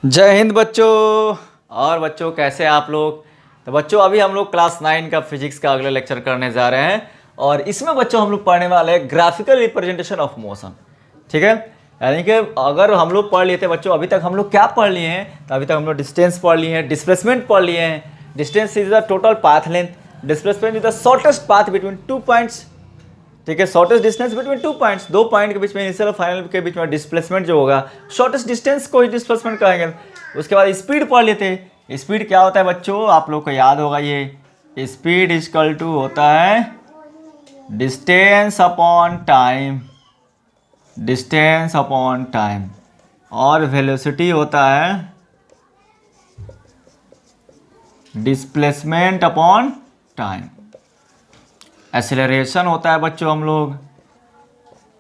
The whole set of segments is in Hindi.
जय हिंद बच्चों। और बच्चों कैसे हैं आप लोग। तो बच्चों अभी हम लोग क्लास 9 का फिजिक्स का अगला लेक्चर करने जा रहे हैं और इसमें बच्चों हम लोग पढ़ने वाले हैं ग्राफिकल रिप्रेजेंटेशन ऑफ मोशन। ठीक है, यानी कि अगर हम लोग पढ़ लिए थे बच्चों, अभी तक हम लोग क्या पढ़ लिए हैं, तो अभी तक हम लोग डिस्टेंस पढ़ लिए हैं, डिस्प्लेसमेंट पढ़ लिए हैं। Distance is the total path length, displacement is the shortest path between two points. ठीक है, shortest distance between two points, दो पॉइंट के बीच में, इनिशियल और फाइनल के बीच में डिस्प्लेसमेंट जो होगा शॉर्टेस्ट डिस्टेंस को ही डिस्प्लेसमेंट कहेंगे। उसके बाद स्पीड पढ़ लेते हैं। स्पीड क्या होता है बच्चों, आप लोग को याद होगा, ये स्पीड इक्वल टू होता है distance upon time, distance upon time. और वेलोसिटी होता है डिस्प्लेसमेंट अपॉन टाइम। एक्सेलरेशन होता है बच्चों हम लोग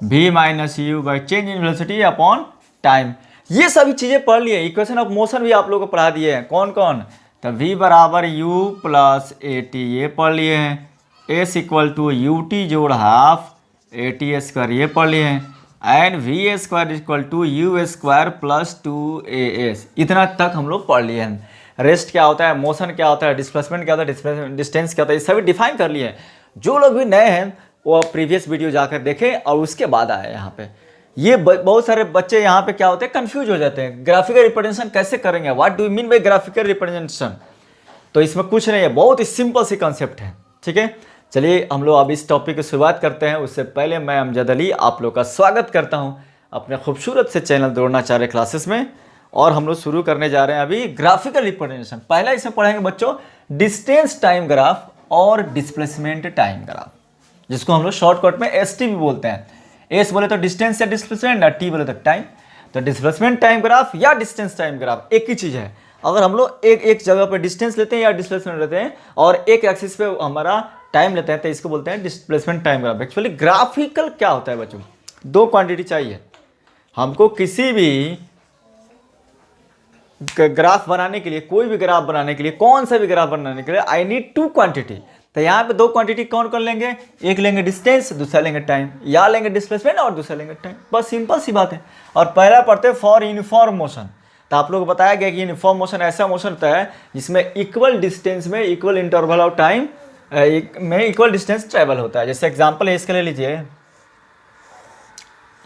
v minus you by change in velocity upon time. ये सभी चीज़ें पढ़ लिए। इक्वेशन ऑफ मोशन भी आप लोगों को पढ़ा दिए हैं। कौन कौन, तो v बराबर u प्लस ए टी ये पढ़ लिए हैं। s equal to u t जोड़ हाफ ए टी स्क्वायर ये पढ़ लिए हैं। And v square equal to u square plus 2as, इतना तक हम लोग पढ़ लिए हैं। रेस्ट क्या होता है, मोशन क्या होता है, डिस्प्लेसमेंट क्या होता है, डिस्टेंस क्या होता है, ये सभी डिफाइन कर लिए हैं। जो लोग भी नए हैं वो प्रीवियस वीडियो जाकर देखें और उसके बाद आए यहाँ पे। ये बहुत सारे बच्चे यहाँ पे क्या होते हैं, कंफ्यूज हो जाते हैं, ग्राफिकल रिप्रेजेंटेशन कैसे करेंगे, what do you mean by graphical representation. तो इसमें कुछ नहीं है, बहुत ही सिंपल सी कंसेप्ट है। ठीक है, चलिए हम लोग अब इस टॉपिक की शुरुआत करते हैं। उससे पहले मैं अमजद अली आप लोग का स्वागत करता हूँ अपने खूबसूरत से चैनल दौड़नाचार्य क्लासेस में। और हम लोग शुरू करने जा रहे हैं अभी ग्राफिकल रिप्रेजेंटेशन। पहला इसमें पढ़ेंगे बच्चों डिस्टेंस टाइम ग्राफ और डिस्प्लेसमेंट टाइम ग्राफ, जिसको हम लोग शॉर्टकट में एस टी भी बोलते हैं। एस बोले तो डिस्टेंस या डिस्प्लेसमेंट, और टी बोले तो टाइम। तो डिस्प्लेसमेंट टाइम ग्राफ या डिस्टेंस टाइम ग्राफ एक ही चीज़ है। अगर हम लोग एक जगह पर डिस्टेंस लेते हैं या डिस्प्लेसमेंट लेते हैं और एक एक्सिस पे हमारा टाइम लेते हैं, तो इसको बोलते हैं displacement time graph. Actually graphical क्या होता है बच्चों, दो क्वांटिटी चाहिए हमको किसी भी ग्राफ बनाने के लिए, कोई भी ग्राफ बनाने के लिए, कौन सा भी ग्राफ बनाने के लिए आई नीड टू क्वांटिटी। तो यहाँ पे दो क्वांटिटी कौन कौन लेंगे, एक लेंगे डिस्टेंस, दूसरा लेंगे टाइम, या लेंगे डिस्प्लेसमेंट और दूसरा लेंगे टाइम। बस सिंपल सी बात है। और पहला पढ़ते हैं फॉर यूनिफॉर्म मोशन। तो आप लोग को बताया गया कि यूनिफॉर्म मोशन ऐसा मोशन होता है जिसमें इक्वल डिस्टेंस में इक्वल इंटरवल ऑफ टाइम में इक्वल डिस्टेंस ट्रेवल होता है। जैसे एग्जाम्पल है, इसके ले लीजिए,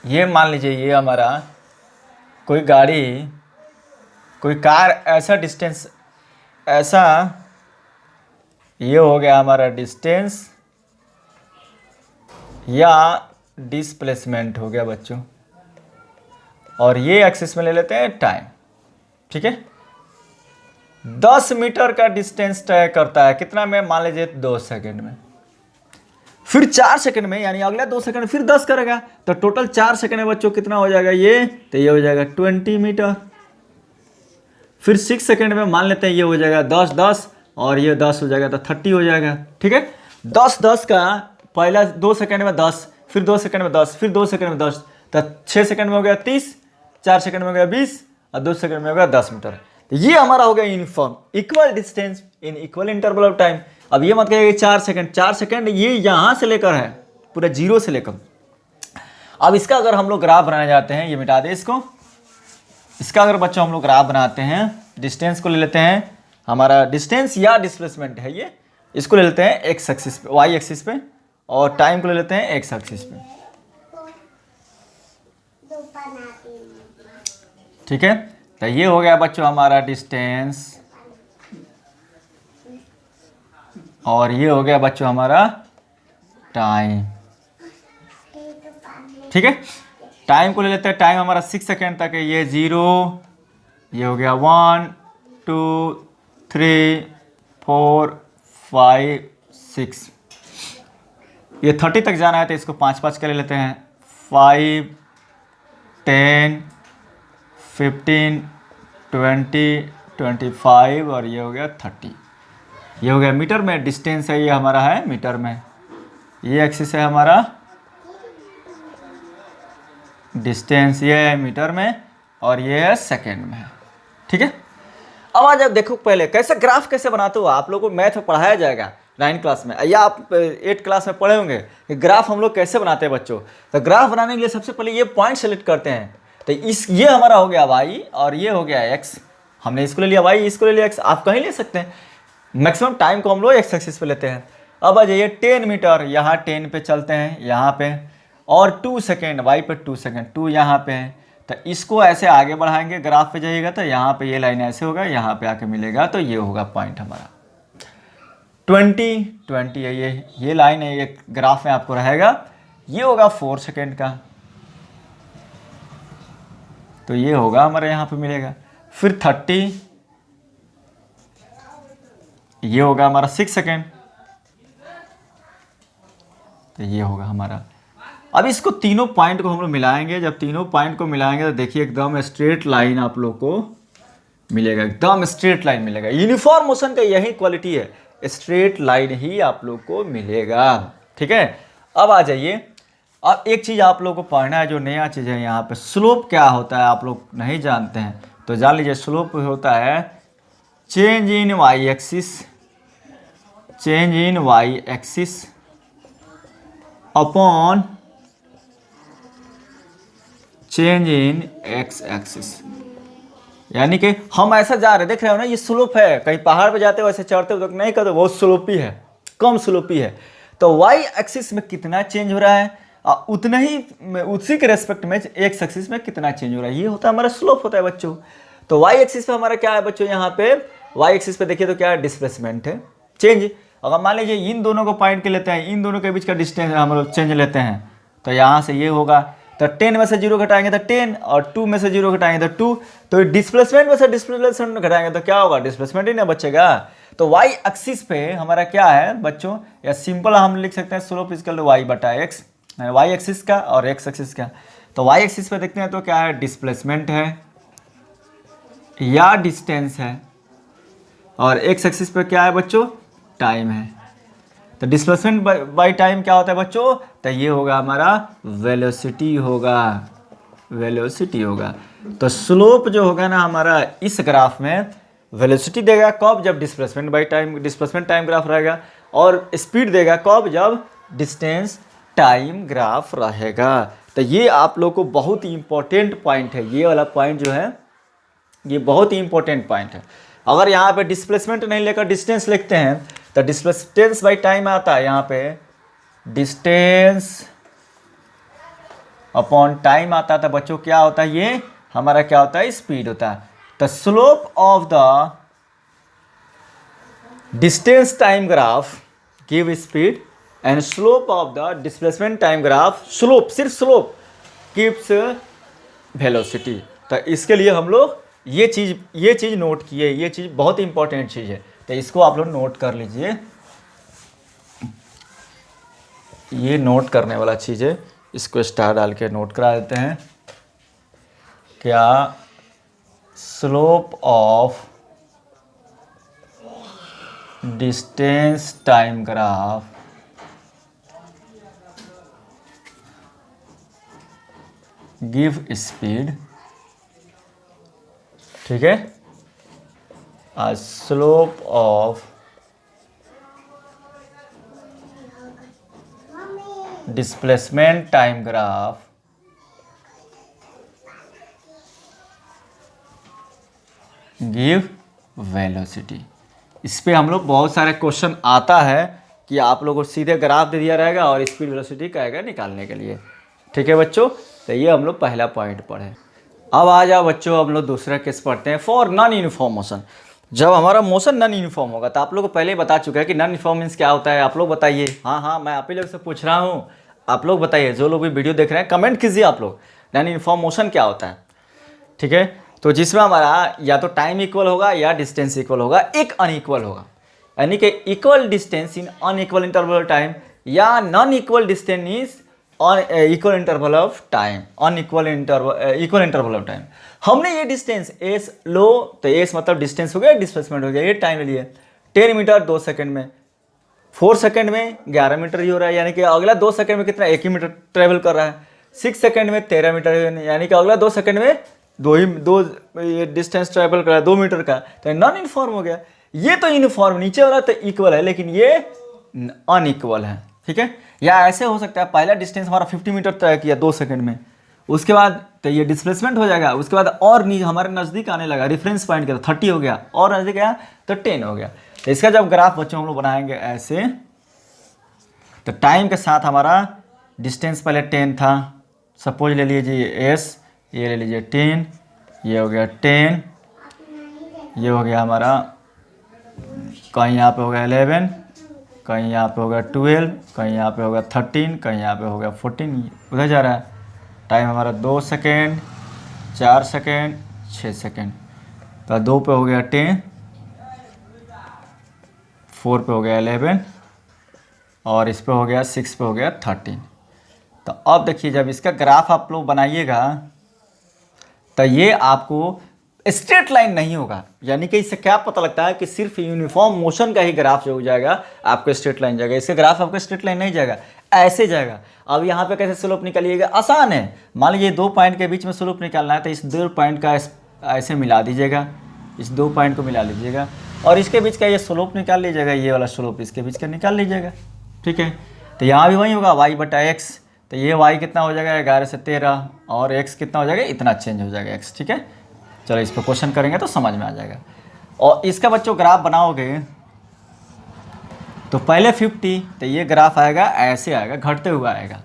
ये मान लीजिए ये हमारा कोई गाड़ी, कोई कार, ऐसा डिस्टेंस, ऐसा ये हो गया हमारा डिस्टेंस या डिस्प्लेसमेंट हो गया बच्चों। और ये एक्सिस में ले लेते हैं टाइम। ठीक है, 10 मीटर का डिस्टेंस तय करता है कितना में, मान लीजिए 2 सेकंड में। फिर 4 सेकंड में, यानी अगला 2 सेकंड फिर 10 करेगा, तो टोटल 4 सेकंड में बच्चों कितना हो जाएगा ये, तो ये हो जाएगा 20 मीटर। फिर 6 सेकंड में मान लेते हैं ये हो जाएगा 10 10 और ये 10 हो जाएगा तो 30 हो जाएगा। ठीक है, 10 10 का पहला 2 सेकंड में 10, फिर 2 सेकंड में 10, फिर 2 सेकंड में 10, तो 6 सेकंड में हो गया 30, 4 सेकंड में हो गया 20 और 2 सेकंड में हो गया 10 मीटर। तो ये हमारा हो गया uniform equal distance in equal interval of time. अब ये मत कहिए 4 सेकंड ये यहाँ से लेकर है पूरा 0 से लेकर। अब इसका अगर हम लोग ग्राफ बनाने जाते हैं, ये मिटा दे इसको, इसका अगर बच्चों हम लोग ग्राफ बनाते हैं, डिस्टेंस को ले लेते हैं, हमारा डिस्टेंस या डिस्प्लेसमेंट है ये, इसको ले लेते हैं एक्स एक्सिस पे, वाई एक्सिस पे, और टाइम को ले लेते हैं एक्स एक्सिस पे। ठीक है, तो ये हो गया बच्चों हमारा डिस्टेंस और ये हो गया बच्चों हमारा टाइम। ठीक है, टाइम को ले लेते हैं, टाइम हमारा 6 सेकेंड तक है, ये 0, ये हो गया 1 2 3 4 5 6, ये 30 तक जाना है तो इसको 5 5 कर ले लेते हैं, 5 10 15 20 25 और ये हो गया 30। ये हो गया मीटर में, डिस्टेंस है ये हमारा है मीटर में, ये एक्सिस है हमारा डिस्टेंस, ये है मीटर में और ये है सेकेंड में। ठीक है, अब आज आप देखो पहले कैसे ग्राफ कैसे बनाते हो। आप लोगों को मैथ में पढ़ाया जाएगा 9 क्लास में, या आप 8 क्लास में पढ़े होंगे कि ग्राफ हम लोग कैसे बनाते हैं बच्चों। तो ग्राफ बनाने के लिए सबसे पहले ये पॉइंट सेलेक्ट करते हैं। तो ये हमारा हो गया y और ये हो गया x। हमने इसको ले लिया y, इसको ले लिया x, आप कहीं ले सकते हैं। मैक्सिमम टाइम को हम लोग x एक्सिस पे लेते हैं। अब आ जाइए 10 मीटर, यहाँ 10 पे चलते हैं यहाँ पे, और 2 सेकेंड y पे 2 सेकेंड, 2 यहाँ पे है, तो इसको ऐसे आगे बढ़ाएंगे, ग्राफ पे जाइएगा तो यहाँ पे ये लाइन ऐसे होगा, यहाँ पे आके मिलेगा, तो ये होगा पॉइंट हमारा 20 है। ये लाइन है, ये ग्राफ में आपको रहेगा, ये होगा 4 सेकेंड का, तो ये होगा हमारे यहाँ पे मिलेगा। फिर 30, ये होगा हमारा 6 सेकेंड, तो ये होगा हमारा। अब इसको तीनों पॉइंट को हम लोग मिलाएंगे, जब तीनों पॉइंट को मिलाएंगे तो देखिए एकदम स्ट्रेट लाइन आप लोग को मिलेगा, एकदम स्ट्रेट लाइन मिलेगा। यूनिफॉर्म मोशन का यही क्वालिटी है, स्ट्रेट लाइन ही आप लोग को मिलेगा, ठीक है। अब आ जाइए, अब एक चीज़ आप लोग को पढ़ना है, जो नया चीज़ है यहाँ पे, स्लोप क्या होता है आप लोग नहीं जानते हैं, तो जान लीजिए। स्लोप होता है change in y axis, change in y axis upon change in x axis. यानी कि हम ऐसा जा रहे, देख रहे हो ना, ये स्लोप है, कहीं पहाड़ पे जाते हो ऐसे चढ़ते हो तो नहीं करते, बहुत स्लोपी है, कम स्लोपी है। तो वाई एक्सिस में कितना चेंज हो रहा है, उतना ही उसी के रेस्पेक्ट में एक्स एक्सिस में कितना चेंज हो रहा है, ये होता है हमारा स्लोप होता है बच्चों। तो वाई एक्सिस पे हमारा क्या है बच्चों, यहाँ पे वाई एक्सिस पे देखिए तो क्या है, डिस्प्लेसमेंट है, चेंज। अगर मान लीजिए इन दोनों को पॉइंट के लेते हैं, इन दोनों के बीच का डिस्टेंस हम लोग चेंज लेते हैं, तो यहाँ से ये होगा, तो 10 में से 0 घटाएंगे तो 10, और 2 में से 0 घटाएंगे तो 2, तो डिस्प्लेसमेंट में से डिस्प्लेसमेंट घटाएंगे तो क्या होगा, डिस्प्लेसमेंट ही ना बचेगा। तो वाई एक्सिस पे हमारा क्या है बच्चों, या सिंपल हम लिख सकते हैं स्लोप इक्वल टू वाई बटा एक्स, वाई एक्सिस का और एक्स एक्सिस का। तो वाई एक्सिस पे देखते हैं तो क्या है, डिस्प्लेसमेंट है या डिस्टेंस है, और एक्स एक्सिस पे क्या है बच्चों, टाइम है। तो डिस्प्लेसमेंट बाय टाइम क्या होता है बच्चों, तो ये होगा हमारा वेलोसिटी होगा, वेलोसिटी होगा। तो स्लोप जो होगा ना हमारा इस ग्राफ में वेलोसिटी देगा कब, जब displacement by time, displacement time graph रहेगा, और स्पीड देगा कब, जब डिस्टेंस टाइम ग्राफ रहेगा। तो ये आप लोग को बहुत ही इंपॉर्टेंट पॉइंट है, ये वाला पॉइंट जो है ये बहुत ही इंपॉर्टेंट पॉइंट है। अगर यहाँ पे डिस्प्लेसमेंट नहीं लेकर डिस्टेंस लिखते हैं तो डिस्टेंस बाय टाइम आता है, यहाँ पे डिस्टेंस अपॉन टाइम आता है, तो बच्चों क्या होता है, ये हमारा क्या होता है, स्पीड होता है। तो slope of the distance time graph give speed, and slope of the displacement time graph, slope सिर्फ स्लोप गिव्स वेलोसिटी। तो इसके लिए हम लोग ये चीज़ नोट किए, ये चीज़ बहुत इंपॉर्टेंट चीज़ है, तो इसको आप लोग नोट कर लीजिए, ये नोट करने वाला चीज़ है, इसको स्टार डाल के नोट करा देते हैं। क्या slope of distance time graph give speed, ठीक है, slope of displacement time graph give velocity. इस पे हम लोग बहुत सारे क्वेश्चन आता है कि आप लोगों को सीधे ग्राफ दे दिया रहेगा और स्पीड वेलोसिटी कहेगा निकालने के लिए, ठीक है बच्चों। तो ये हम लोग पहला पॉइंट पढ़े। अब आ जाओ बच्चों, हम लोग दूसरा केस पढ़ते हैं, फॉर नॉन यूनिफॉर्म मोशन। जब हमारा मोशन नॉन यूनिफॉर्म होगा, तो आप लोग को पहले ही बता चुका है कि नॉन यूनिफॉर्म मीन्स क्या होता है, आप लोग बताइए। हाँ, मैं आप ही लोग से पूछ रहा हूँ, आप लोग बताइए, जो लोग भी वीडियो देख रहे हैं कमेंट कीजिए आप लोग, नॉन यूनिफॉर्म मोशन क्या होता है, ठीक है। तो जिसमें हमारा या तो टाइम इक्वल होगा या डिस्टेंस इक्वल होगा, एक अनइक्वल होगा, यानी कि equal distance in unequal interval time, या non equal distance is equal interval of time, equal interval of time. हमने ये डिस्टेंस एस लो, तो एस मतलब डिस्टेंस हो गया, डिस्प्लेसमेंट हो गया, ये टाइम ले लिए 10 मीटर 2 सेकंड में, 4 सेकंड में 11 मीटर ही हो रहा है, यानी कि अगला 2 सेकंड में कितना, 1 ही मीटर ट्रेवल कर रहा है। 6 सेकंड में 13 मीटर, यानी कि अगला 2 सेकंड में दो डिस्टेंस ट्रेवल कर रहा है 2 मीटर का, तो नॉन यूनिफॉर्म हो गया। ये तो यूनिफॉर्म नीचे वाला तो इक्वल है, लेकिन ये अनइक्वल है, ठीक है। या ऐसे हो सकता है, पहला डिस्टेंस हमारा 50 मीटर तय किया 2 सेकंड में, उसके बाद तो ये डिस्प्लेसमेंट हो जाएगा, उसके बाद और हमारे नज़दीक आने लगा, रेफरेंस पॉइंट के तो 30 हो गया, और नज़दीक आया तो 10 हो गया। तो इसका जब ग्राफ बच्चों हम लोग बनाएंगे ऐसे, तो टाइम के साथ हमारा डिस्टेंस पहले 10 था, सपोज ले लीजिए s, ये ले लीजिए 10, ये हो गया 10, ये हो गया हमारा, कहीं यहाँ पे हो गया 11, कहीं यहाँ पे हो गया 12, कहीं यहाँ पे हो गया 13, कहीं यहाँ पे हो गया 14, उधर जा रहा है। टाइम हमारा 2 सेकेंड, 4 सेकेंड, 6 सेकेंड, तो 2 पे हो गया 10, 4 पे हो गया 11, और इस पे हो गया 6 पे हो गया 13। तो अब देखिए जब इसका ग्राफ आप लोग बनाइएगा तो ये आपको स्ट्रेट लाइन नहीं होगा, यानी कि इससे क्या पता लगता है कि सिर्फ यूनिफॉर्म मोशन का ही ग्राफ जो हो जाएगा आपको स्ट्रेट लाइन जाएगा। इसका ग्राफ आपको स्ट्रेट लाइन नहीं जाएगा, ऐसे जाएगा। अब यहाँ पे कैसे स्लोप निकालिएगा, आसान है। मान लीजिए 2 पॉइंट के बीच में स्लोप निकालना है, तो इस 2 पॉइंट का ऐसे मिला दीजिएगा, इस 2 पॉइंट को मिला लीजिएगा, और इसके बीच का ये स्लोप निकाल लीजिएगा, ये वाला स्लोप इसके बीच का निकाल लीजिएगा, ठीक है। तो यहाँ भी वही होगा y/x, तो ये y कितना हो जाएगा 11 से 13, और x कितना हो जाएगा, इतना चेंज हो जाएगा x, ठीक है। चलो इस पर क्वेश्चन करेंगे तो समझ में आ जाएगा। और इसका बच्चों ग्राफ बनाओगे तो पहले 50, तो ये ग्राफ आएगा ऐसे आएगा, घटते हुए आएगा।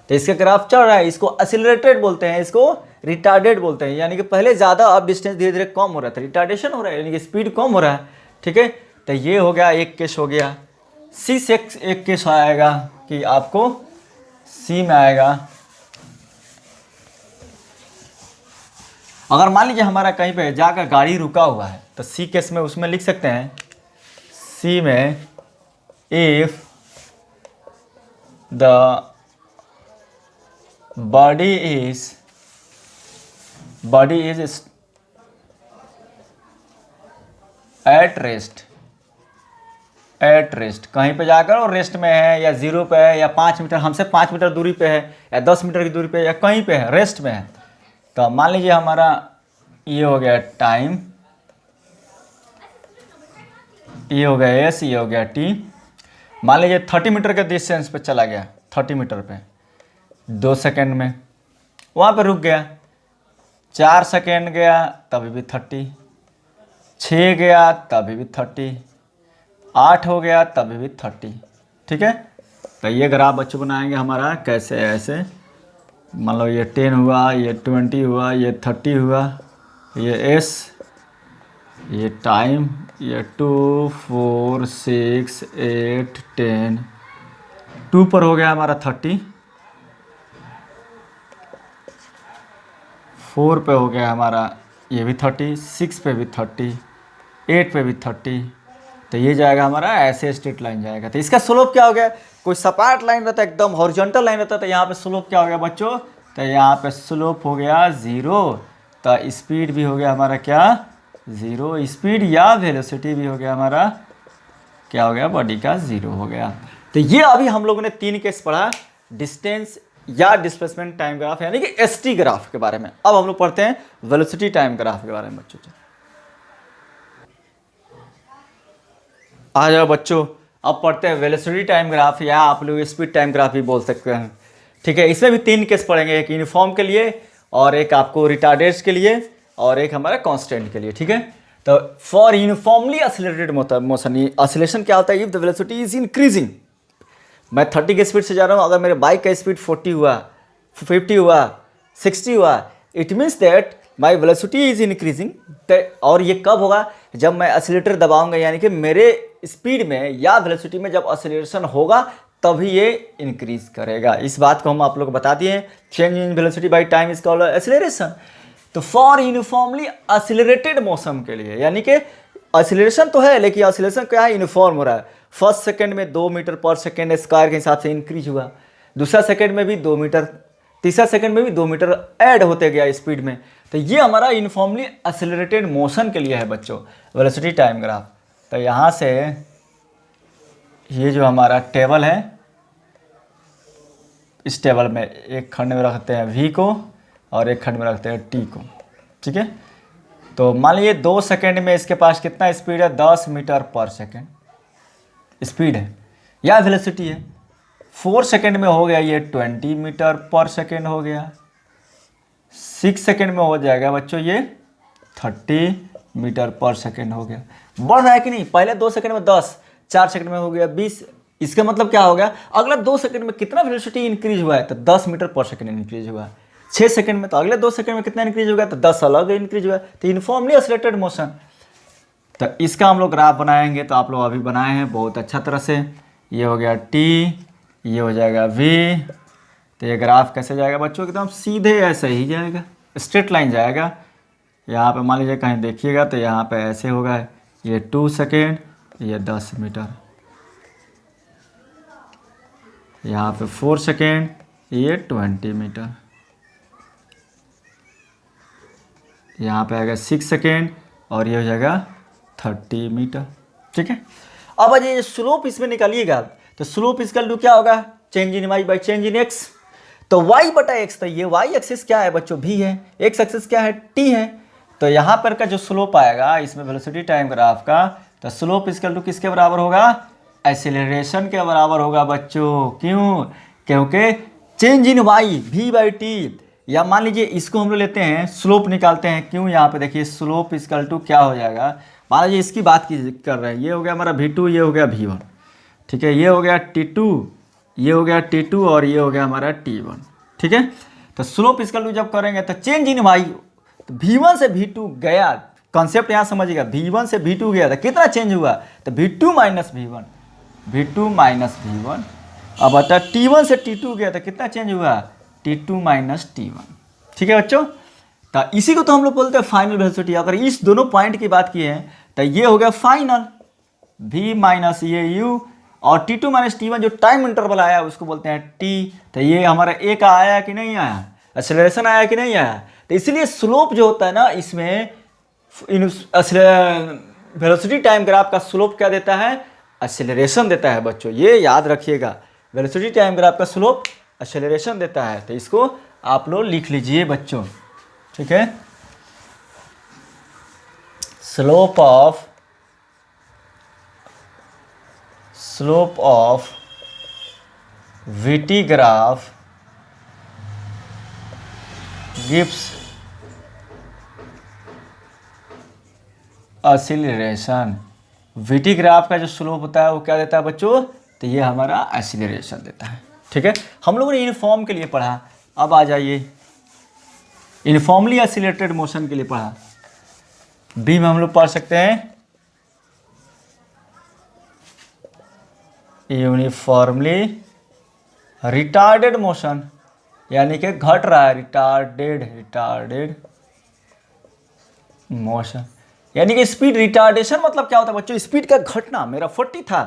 तो इसका ग्राफ चढ़ रहा है, इसको एक्सीलरेटेड बोलते हैं, इसको रिटार्डेड बोलते हैं, यानी कि पहले ज़्यादा, अब डिस्टेंस धीरे धीरे कम हो रहा था, रिटार्डेशन हो रहा है, यानी कि स्पीड कम हो रहा है, ठीक है। तो ये हो गया एक केस हो गया। सी से एक केस आएगा कि आपको सी में आएगा, अगर मान लीजिए हमारा कहीं पे जाकर गाड़ी रुका हुआ है तो सी केस में उसमें लिख सकते हैं, सी में if the body is at rest, कहीं पे जाकर और रेस्ट में है, या 0 पे है, या 5 मीटर, हमसे 5 मीटर दूरी पे है, या 10 मीटर की दूरी पे, या कहीं पे है, रेस्ट में है। तो मान लीजिए हमारा ये हो गया टाइम, ये हो गया एस, ये हो गया टी। मान लीजिए 30 मीटर के डिस्टेंस पे चला गया, 30 मीटर पे 2 सेकेंड में वहाँ पे रुक गया, 4 सेकेंड गया तभी भी 30, 6 गया तभी भी 30, 8 हो गया तभी भी 30, ठीक है। तो ये ग्राफ बच्चों बनाएंगे हमारा कैसे, ऐसे मान लो ये 10 हुआ, ये 20 हुआ, ये 30 हुआ, ये एस, ये टाइम, ये 2, 4, 6, 8, 10, 2 पर हो गया हमारा 30, 4 पे हो गया हमारा ये भी 30, 6 पे भी 30, 8 पे भी 30। तो ये जाएगा हमारा ऐसे स्ट्रेट लाइन जाएगा। तो इसका स्लोप क्या हो गया, कोई सपाट लाइन रहता है, एकदम हॉरिजॉन्टल लाइन रहता है, तो यहाँ पे स्लोप क्या हो गया बच्चों, तो यहाँ पे स्लोप हो गया 0, तो स्पीड भी हो गया हमारा क्या 0, स्पीड या वेलोसिटी भी हो गया हमारा क्या हो गया, बॉडी का 0 हो गया। तो ये अभी हम लोगों ने 3 केस पढ़ा, डिस्टेंस या डिस्प्लेसमेंट टाइम ग्राफ, यानी कि एसटी ग्राफ के बारे में। अब हम लोग पढ़ते हैं वेलोसिटी टाइम ग्राफ के बारे में बच्चों। आ जाओ बच्चों, अब पढ़ते हैं वेलोसिटी टाइम ग्राफ, या आप लोग स्पीड टाइम ग्राफ भी बोल सकते हैं, ठीक है। इसमें भी 3 केस पढ़ेंगे, एक यूनिफॉर्म के लिए, और एक आपको रिटार्डेड्स के लिए, और एक हमारा कांस्टेंट के लिए, ठीक है। तो for uniformly accelerated motion, acceleration क्या होता है, if the velocity is increasing, मैं 30 की स्पीड से जा रहा हूँ, अगर मेरे बाइक का स्पीड 40 हुआ, 50 हुआ, 60 हुआ, it means that my velocity is increasing. और ये कब होगा, जब मैं एक्सीलरेटर दबाऊंगा, यानी कि मेरे स्पीड में या वेलोसिटी में जब एक्सीलरेशन होगा तभी ये इंक्रीज करेगा। इस बात को हम आप लोग को बता दिए, change in velocity by time is called acceleration. तो फॉर यूनिफॉर्मली एक्सीलरेटेड मोशन के लिए, यानी कि एक्सीलरेशन तो है लेकिन एक्सीलरेशन क्या है, यूनिफॉर्म हो रहा है। फर्स्ट सेकंड में 2 मीटर पर सेकंड स्क्वायर के हिसाब से इंक्रीज हुआ, दूसरा सेकंड में भी 2 मीटर, तीसरा सेकंड में भी 2 मीटर ऐड होते गया स्पीड में। तो ये हमारा यूनिफॉर्मली एक्सीलरेटेड मोशन के लिए है बच्चों वेलोसिटी टाइम ग्राफ। तो यहाँ से ये जो हमारा टेबल है, इस टेबल में एक खंड में रखते हैं v को और एक खंड में रखते हैं t को, ठीक है। तो मान लीजिए 2 सेकंड में इसके पास कितना स्पीड है, 10 मीटर पर सेकंड स्पीड है या वेलोसिटी है। 4 सेकंड में हो गया ये 20 मीटर पर सेकंड हो गया, 6 सेकेंड में हो जाएगा बच्चों ये 30 मीटर पर सेकेंड हो गया। बढ़ रहा है कि नहीं, पहले 2 सेकेंड में 10, 4 सेकेंड में हो गया 20। इसका मतलब क्या हो गया, अगला 2 सेकेंड में कितना वेलोसिटी इंक्रीज हुआ है, तो 10 मीटर पर सेकेंड इंक्रीज हुआ है। 6 सेकेंड में तो अगले 2 सेकेंड में कितना इंक्रीज होगा, तो 10 अलग इंक्रीज हुआ है, तो यूनिफॉर्मली एक्सीलरेटेड मोशन। तो इसका हम लोग ग्राफ बनाएंगे, तो आप लोग अभी बनाए हैं बहुत अच्छा तरह से। ये हो गया t, ये हो जाएगा v। तो ये ग्राफ कैसे जाएगा बच्चों, एकदम सीधे ऐसे ही जाएगा, स्ट्रेट लाइन जाएगा। यहाँ पे मान लीजिए कहीं देखिएगा तो यहाँ पे ऐसे होगा, ये 2 सेकेंड, ये 10 मीटर, यहाँ पे 4 सेकेंड, ये 20 मीटर, यहाँ पे आएगा 6 सेकेंड और ये हो जाएगा 30 मीटर। ठीक है, अब ये स्लोप इसमें निकालिएगा, तो स्लोप इसका टू क्या होगा, change in y by change in x. तो y बटा एक्स, तो ये y एक्सिस क्या है बच्चों, v है, x एक्सिस क्या है, t है। तो यहाँ पर का जो स्लोप आएगा इसमें वेलोसिटी टाइम ग्राफ का, तो स्लोप इसका टू किसके बराबर होगा, एक्सेलरेशन के बराबर होगा बच्चों। क्यों, क्योंकि change in y v by T, या मान लीजिए इसको हम लोग लेते हैं स्लोप निकालते हैं। क्यों, यहाँ पे देखिए स्लोप इसका टू क्या हो जाएगा, मान लीजिए इसकी बात कर रहे हैं, ये हो गया हमारा v2, ये हो गया v1, ठीक है, ये हो गया t2, ये हो गया t2 और ये हो गया हमारा t1। ठीक है, तो स्लोप इसका टू जब करेंगे तो चेंज इन y, तो v1 से v2 गया, कॉन्सेप्ट यहाँ समझिएगा, v1 से v2 गया था, कितना चेंज हुआ, तो v2 minus v1, v2 minus v1। अब बता t1 से t2 गया था, कितना चेंज हुआ, t2 माइनस t1। ठीक है बच्चों, तो इसी को तो हम लोग बोलते हैं फाइनल वेलोसिटी। अगर इस दोनों पॉइंट की बात की है तो ये हो गया फाइनल, v माइनस ये u, और t2 माइनस t1 जो टाइम इंटरवल आया उसको बोलते हैं t। तो ये हमारा a का आया कि नहीं आया, एक्सेलरेशन आया कि नहीं आया। तो इसलिए स्लोप जो होता है ना, इसमें वेलोसिटी टाइम ग्राफ का स्लोप क्या देता है, एक्सेलरेशन देता है बच्चों, ये याद रखिएगा। वेलोसिटी टाइम ग्राफ का स्लोप एक्सेलरेशन देता है, तो इसको आप लोग लिख लीजिए बच्चों। ठीक है, slope of VT graph gives acceleration. VT graph का जो स्लोप होता है वो क्या देता है बच्चों, तो ये हमारा एक्सीलरेशन देता है। ठीक है, हम लोगों ने यूनिफॉर्म के लिए पढ़ा, अब आ जाइए यूनिफॉर्मली एक्सीलरेटेड मोशन के लिए पढ़ा। बी में हम लोग पढ़ सकते हैं यूनिफॉर्मली रिटार्डेड मोशन, यानी कि घट रहा है, रिटार्डेड मोशन, यानी कि स्पीड रिटार्डेशन मतलब क्या होता है बच्चों, स्पीड का घटना। मेरा 40 था,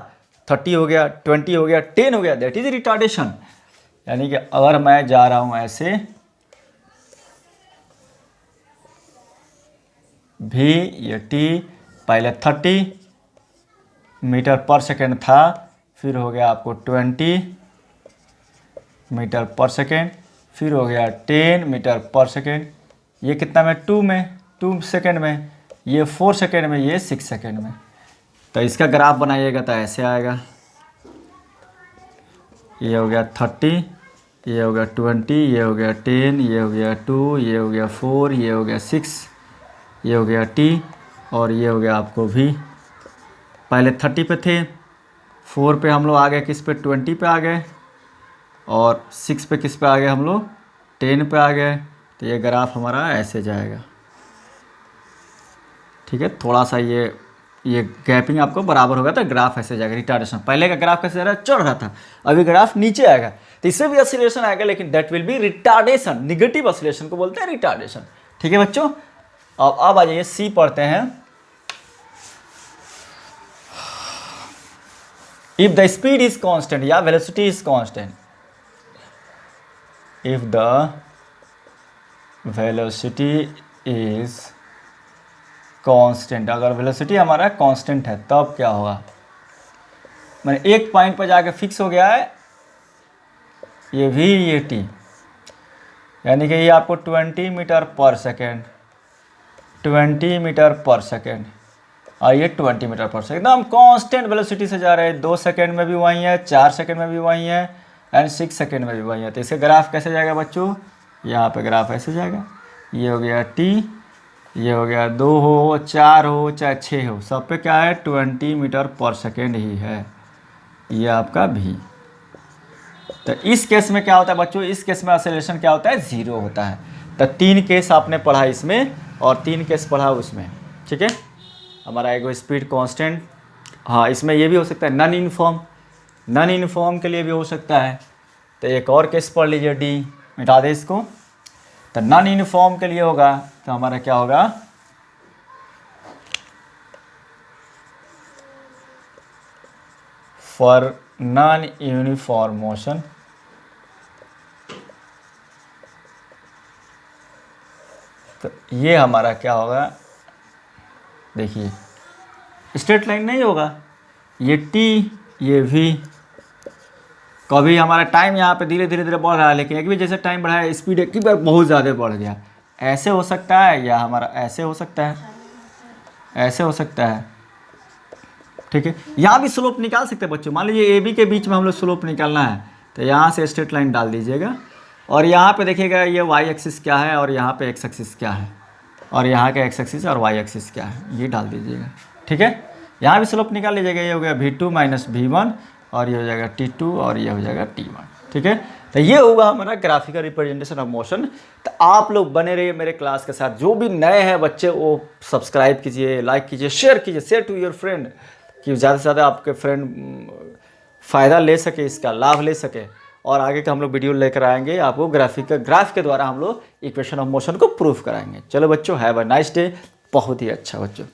30 हो गया, 20 हो गया, 10 हो गया, दैट इज रिटार्डेशन। यानी कि अगर मैं जा रहा हूं ऐसे, भी ये टी पहले 30 मीटर पर सेकेंड था, फिर हो गया आपको 20 मीटर पर सेकेंड, फिर हो गया 10 मीटर पर सेकेंड, ये कितना में 2 सेकेंड में, ये 4 सेकेंड में, ये 6 सेकेंड में। तो इसका ग्राफ बनाइएगा तो ऐसे आएगा, ये हो गया 30, ये हो गया 20, ये हो गया 10, ये हो गया 2, ये हो गया 4, ये हो गया 6, ये हो गया t, और ये हो गया आपको v। पहले 30 पे थे, 4 पे हम लोग आ गए, किस पे, 20 पे आ गए, और 6 पे किस पे आ गए हम लोग, 10 पे आ गए। तो ये ग्राफ हमारा ऐसे जाएगा। ठीक है, थोड़ा सा ये गैपिंग आपको बराबर होगा तो ग्राफ ऐसे जाएगा, रिटार्डेशन। पहले का ग्राफ कैसे जा रहा है, चढ़ रहा था, अभी ग्राफ नीचे आएगा, तो इससे भी एक्सीलरेशन आएगा, लेकिन that will be retardation, negative acceleration को बोलते हैं रिटार्डेशन। ठीक है बच्चों, अब आ जाइए सी पढ़ते हैं। If the speed is constant या velocity is constant, if the velocity is constant, अगर वेलोसिटी हमारा कांस्टेंट है तब क्या होगा, मैंने एक पॉइंट पर जाके फिक्स हो गया है, ये v ये t, यानी कि ये आपको 20 मीटर पर सेकेंड, 20 मीटर पर सेकेंड, और ये 20 मीटर पर सेकेंड, एकदम कांस्टेंट वेलोसिटी से जा रहे हैं। 2 सेकेंड में भी वही है, 4 सेकेंड में भी वही है, एंड 6 सेकेंड में भी वही है। तो इसका ग्राफ कैसे जाएगा बच्चों, यहाँ पे ग्राफ ऐसे जाएगा, ये हो गया टी, ये हो गया 2 हो 4 हो चाहे 6 हो, सब पे क्या है 20 मीटर पर सेकेंड ही है, ये आपका भी। तो इस केस में क्या होता है बच्चों, इस केस में एक्सेलरेशन क्या होता है 0 होता है। तो 3 केस आपने पढ़ा इसमें और 3 केस पढ़ा उसमें, ठीक है। हमारा एक स्पीड कांस्टेंट, हाँ इसमें ये भी हो सकता है नॉन यूनिफॉर्म, नॉन यूनिफॉर्म के लिए भी हो सकता है। तो एक और केस पढ़ लीजिए डी, मिटा दे इसको। तो नॉन यूनिफॉर्म के लिए होगा तो हमारा क्या होगा, फॉर नॉन यूनिफॉर्म मोशन तो ये हमारा क्या होगा, देखिए स्ट्रेट लाइन नहीं होगा, ये टी ये वी, कभी हमारा टाइम यहाँ पे धीरे धीरे बढ़ रहा है, लेकिन एक भी जैसे टाइम बढ़ा है स्पीड एक ही बार बहुत ज़्यादा बढ़ गया, ऐसे हो सकता है या हमारा ऐसे हो सकता है, ऐसे हो सकता है, ठीक है। यहाँ भी स्लोप निकाल सकते हैं बच्चों, मान लीजिए ए बी के बीच में हम लोग स्लोप निकालना है तो यहाँ से स्ट्रेट लाइन डाल दीजिएगा और यहाँ पे देखिएगा ये वाई एक्सिस क्या है और यहाँ पे एक्स एक्सिस क्या है और यहाँ का एक्स एक्सिस और वाई एक्सिस क्या है, ये डाल दीजिएगा, ठीक है। यहाँ भी स्लोप निकाल लीजिएगा, ये हो गया v2 माइनस v1 और ये हो जाएगा t2 और ये हो जाएगा t1, ठीक है। तो ये होगा हमारा ग्राफिकल रिप्रेजेंटेशन ऑफ मोशन। तो आप लोग बने रहिए मेरे क्लास के साथ, जो भी नए हैं बच्चे वो सब्सक्राइब कीजिए, लाइक कीजिए, शेयर कीजिए, शेयर टू योर फ्रेंड, कि ज़्यादा से ज़्यादा आपके फ्रेंड फ़ायदा ले सके, इसका लाभ ले सके। और आगे का हम लोग वीडियो लेकर आएंगे आपको ग्राफ के द्वारा हम लोग इक्वेशन ऑफ मोशन को प्रूफ कराएंगे। चलो बच्चों, हैव अ नाइस डे, बहुत ही अच्छा बच्चों।